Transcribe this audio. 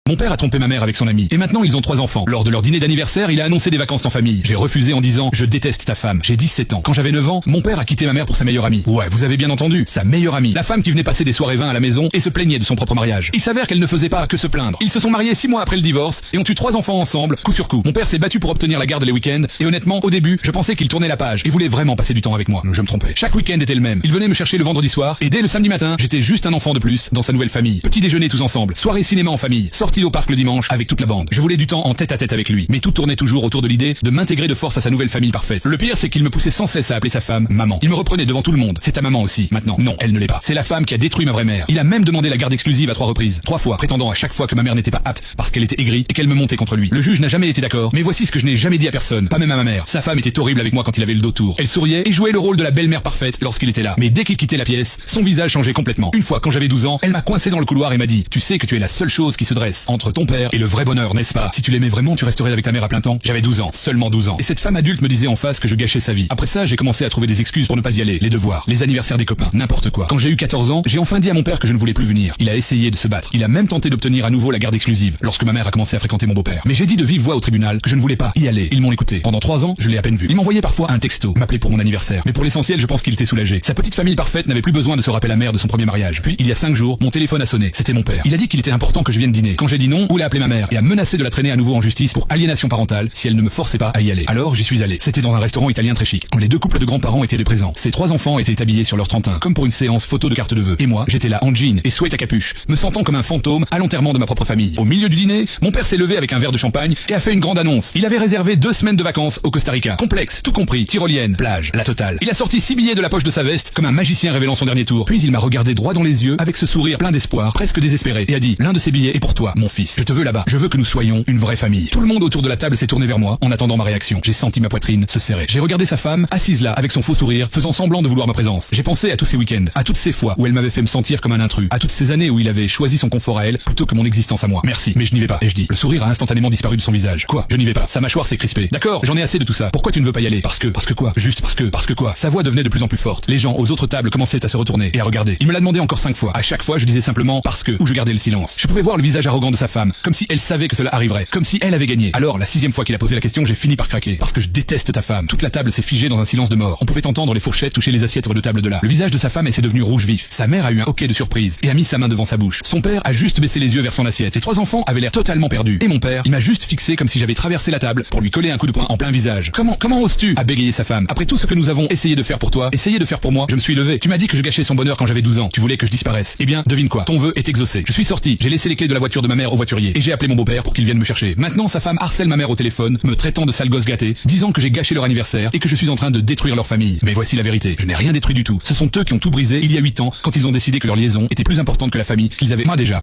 Mon père a trompé ma mère avec son ami, et maintenant ils ont 3 enfants. Lors de leur dîner d'anniversaire, il a annoncé des vacances en famille. J'ai refusé en disant, je déteste ta femme. J'ai 17 ans. Quand j'avais 9 ans, mon père a quitté ma mère pour sa meilleure amie. Ouais, vous avez bien entendu, sa meilleure amie. La femme qui venait passer des soirées vin à la maison et se plaignait de son propre mariage. Il s'avère qu'elle ne faisait pas que se plaindre. Ils se sont mariés 6 mois après le divorce, et ont eu 3 enfants ensemble, coup sur coup. Mon père s'est battu pour obtenir la garde les week-ends, et honnêtement, au début, je pensais qu'il tournait la page, et voulait vraiment passer du temps avec moi. Je me trompais. Chaque week-end était le même. Il venait me chercher le vendredi soir, et dès le samedi matin, j'étais juste un enfant de plus dans sa nouvelle famille. Petit déjeuner tous ensemble, soirée cinéma en famille, sortie au parc le dimanche avec toute la bande. Je voulais du temps en tête à tête avec lui, mais tout tournait toujours autour de l'idée de m'intégrer de force à sa nouvelle famille parfaite. Le pire, c'est qu'il me poussait sans cesse à appeler sa femme maman. Il me reprenait devant tout le monde. C'est ta maman aussi, maintenant. Non, elle ne l'est pas. C'est la femme qui a détruit ma vraie mère. Il a même demandé la garde exclusive à 3 reprises. 3 fois, prétendant à chaque fois que ma mère n'était pas apte parce qu'elle était aigrie et qu'elle me montait contre lui. Le juge n'a jamais été d'accord, mais voici ce que je n'ai jamais dit à personne, pas même à ma mère. Sa femme était horrible avec moi quand il avait le dos tour. Elle souriait et jouait le rôle de la belle-mère parfaite lorsqu'il était là. Mais dès qu'il quittait la pièce, son visage changeait complètement. Une fois, quand j'avais 12 ans, elle m'a coincé dans le couloir et m'a dit, tu sais que tu es la seule chose qui se dresse entre ton père et le vrai bonheur, n'est-ce pas? Si tu l'aimais vraiment, tu resterais avec ta mère à plein temps. J'avais 12 ans, seulement 12 ans. Et cette femme adulte me disait en face que je gâchais sa vie. Après ça, j'ai commencé à trouver des excuses pour ne pas y aller. Les devoirs, les anniversaires des copains, n'importe quoi. Quand j'ai eu 14 ans, j'ai enfin dit à mon père que je ne voulais plus venir. Il a essayé de se battre. Il a même tenté d'obtenir à nouveau la garde exclusive lorsque ma mère a commencé à fréquenter mon beau-père. Mais j'ai dit de vive voix au tribunal que je ne voulais pas y aller. Ils m'ont écouté. Pendant 3 ans, je l'ai à peine vu. Il m'envoyait parfois un texto, m'appelait pour mon anniversaire. Mais pour l'essentiel, je pense qu'il était soulagé. Sa petite famille parfaite n'avait plus besoin de se rappeler la mère de son premier mariage. Puis, il y a 5 jours, mon téléphone a sonné. C'était mon père. Il a dit qu'il était important que je vienne dîner. Quand j'ai dit non, il a appelé ma mère et a menacé de la traîner à nouveau en justice pour aliénation parentale si elle ne me forçait pas à y aller. Alors, j'y suis allé. C'était dans un restaurant italien très chic. Les 2 couples de grands-parents étaient présents. Ces 3 enfants étaient habillés sur leur 31, comme pour une séance photo de carte de vœux. Et moi, j'étais là en jean et sweat à capuche, me sentant comme un fantôme à l'enterrement de ma propre famille. Au milieu du dîner, mon père s'est levé avec un verre de champagne et a fait une grande annonce. Il avait réservé 2 semaines de vacances au Costa Rica. Complexe, tout compris, tyrolienne, plage, la totale. Il a sorti 6 billets de la poche de sa veste, comme un magicien révélant son dernier tour. Puis il m'a regardé droit dans les yeux avec ce sourire plein d'espoir, presque désespéré, et a dit, l'un de ces billets est pour toi, mon fils. Je te veux là-bas. Je veux que nous soyons une vraie famille. Tout le monde autour de la table s'est tourné vers moi en attendant ma réaction. J'ai senti ma poitrine se serrer. J'ai regardé sa femme, assise là, avec son faux sourire, faisant semblant de vouloir ma présence. J'ai pensé à tous ces week-ends, à toutes ces fois où elle m'avait fait me sentir comme un intrus, à toutes ces années où il avait choisi son confort à elle plutôt que mon existence à moi. Merci, mais je n'y vais pas. Et je dis, le sourire a instantanément disparu de son visage. Quoi? Je n'y vais pas. Sa mâchoire s'est crispée. D'accord, j'en ai assez de tout ça. Pourquoi tu ne veux pas y aller? Parce que quoi? Juste parce que quoi? Sa voix devenait de plus en plus forte. Les gens aux autres tables commençaient à se retourner et à regarder. Il me l'a demandé encore 5 fois. À chaque fois, je disais simplement parce que, ou je gardais le silence. Je pouvais voir le visage arrogant de sa femme, comme si elle savait que cela arriverait, comme si elle avait gagné. Alors, la 6e fois qu'il a posé la question, j'ai fini par craquer. Parce que je déteste ta femme. Toute la table s'est figée dans un silence de mort. On pouvait entendre les fourchettes toucher les assiettes de table de là. Le visage de sa femme s'est devenu rouge vif. Sa mère a eu un hoquet de surprise et a mis sa main devant sa bouche. Son père a juste baissé les yeux vers son assiette. Les 3 enfants avaient l'air totalement perdus. Et mon père, il m'a juste fixé comme si j'avais traversé la table pour lui coller un coup de poing en plein visage. Comment oses-tu? A bégayé sa femme. Après tout ce que nous avons essayé de faire pour toi, essayé de faire pour moi, je me suis levé. Tu m'as dit que je gâchais son bonheur quand j'avais 12 ans. Tu voulais que je disparaisse. Eh bien, devine quoi? Ton vœu est exaucé. Je suis sorti. J'ai laissé les clés de la voiture de ma mère au voiturier et j'ai appelé mon beau-père pour qu'il vienne me chercher. Maintenant, sa femme harcèle ma mère au téléphone, me traitant de sale gosse gâté, disant que j'ai gâché leur anniversaire et que je suis en train de détruire leur famille. Mais voici la vérité. Je n'ai rien détruit du tout. Ce sont eux qui ont tout brisé il y a 8 ans quand ils ont décidé que leur liaison était plus importante que la famille qu'ils avaient moi déjà.